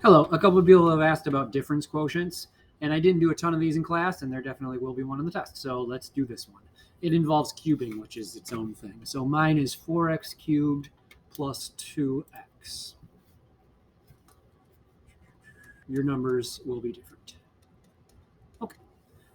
Hello. A couple of people have asked about difference quotients, and I didn't do a ton of these in class, and there definitely will be one in the test. So let's do this one. It involves cubing, which is its own thing. So mine is 4x cubed plus 2x. Your numbers will be different. Okay.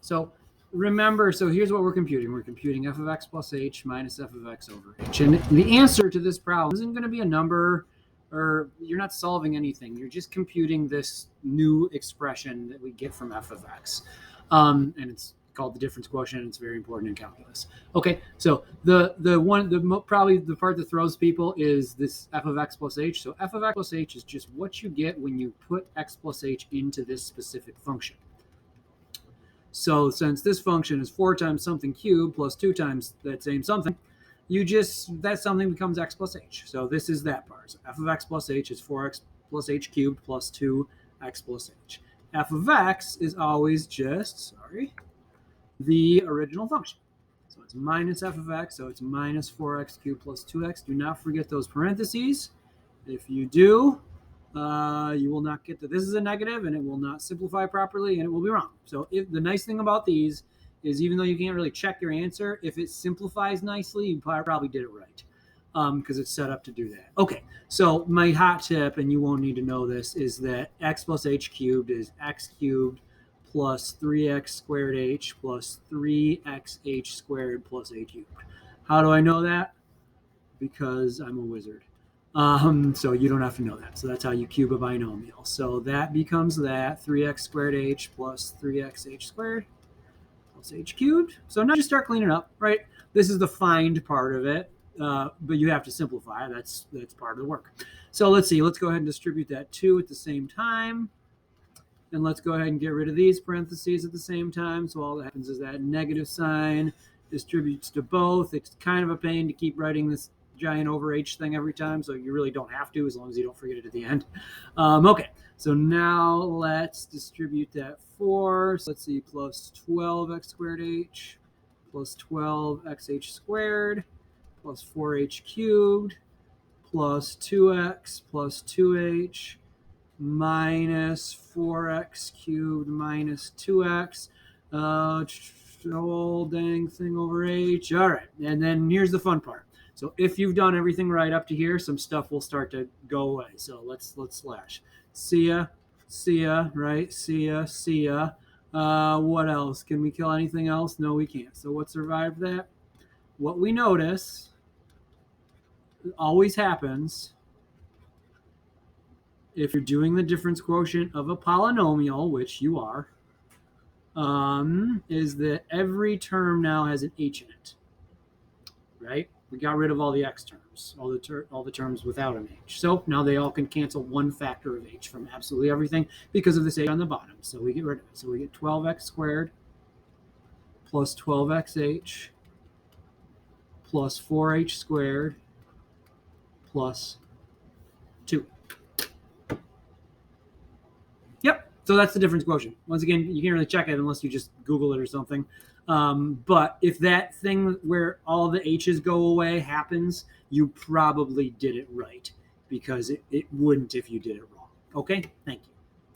So remember, so here's what we're computing. We're computing f of x plus h minus f of x over h. And the answer to this problem isn't going to be a number, or you're not solving anything. You're just computing this new expression that we get from f of x. And it's called the difference quotient, and it's very important in calculus. Okay, so probably the part that throws people is this f of x plus h. So f of x plus h is just what you get when you put x plus h into this specific function. So since this function is 4 times something cubed plus 2 times that same something, that something becomes x plus h. So this is that part. So f of x plus h is 4x plus h cubed plus 2x plus h. F of x is always just, the original function. So it's minus f of x, so it's minus 4x cubed plus 2x. Do not forget those parentheses. If you do, you will not get this is a negative, and it will not simplify properly, and it will be wrong. So the nice thing about these is, even though you can't really check your answer, if it simplifies nicely, you probably did it right, because it's set up to do that. Okay, so my hot tip, and you won't need to know this, is that x plus h cubed is x cubed plus 3x squared h plus 3xh squared plus a cubed. How do I know that? Because I'm a wizard. So you don't have to know that. So that's how you cube a binomial. So that becomes that 3x squared h plus 3xh squared plus h cubed. So now just start cleaning up, right? This is the find part of it, but you have to simplify. That's part of the work. So let's see. Let's go ahead and distribute that 2 at the same time. And let's go ahead and get rid of these parentheses at the same time. So all that happens is that negative sign distributes to both. It's kind of a pain to keep writing this giant over h thing every time, so you really don't have to, as long as you don't forget it at the end. Okay, so now let's distribute that 4. So let's see, plus 12x squared h plus 12xh squared plus 4h cubed plus 2x plus 2h minus 4x cubed minus 2x. Whole dang thing over h. All right, and then here's the fun part. So if you've done everything right up to here, some stuff will start to go away. So let's slash. See ya, right? See ya. What else? Can we kill anything else? No, we can't. So what survived that? What we notice always happens if you're doing the difference quotient of a polynomial, which you are, is that every term now has an h in it, right? We got rid of all the x terms, all the terms without an h. So now they all can cancel one factor of h from absolutely everything because of this h on the bottom. So we get rid of it. So we get 12x squared plus 12xh plus 4h squared plus 2. Yep. So that's the difference quotient. Once again, you can't really check it unless you just Google it or something. But if that thing where all the h's go away happens, you probably did it right, because it wouldn't if you did it wrong. Okay? Thank you.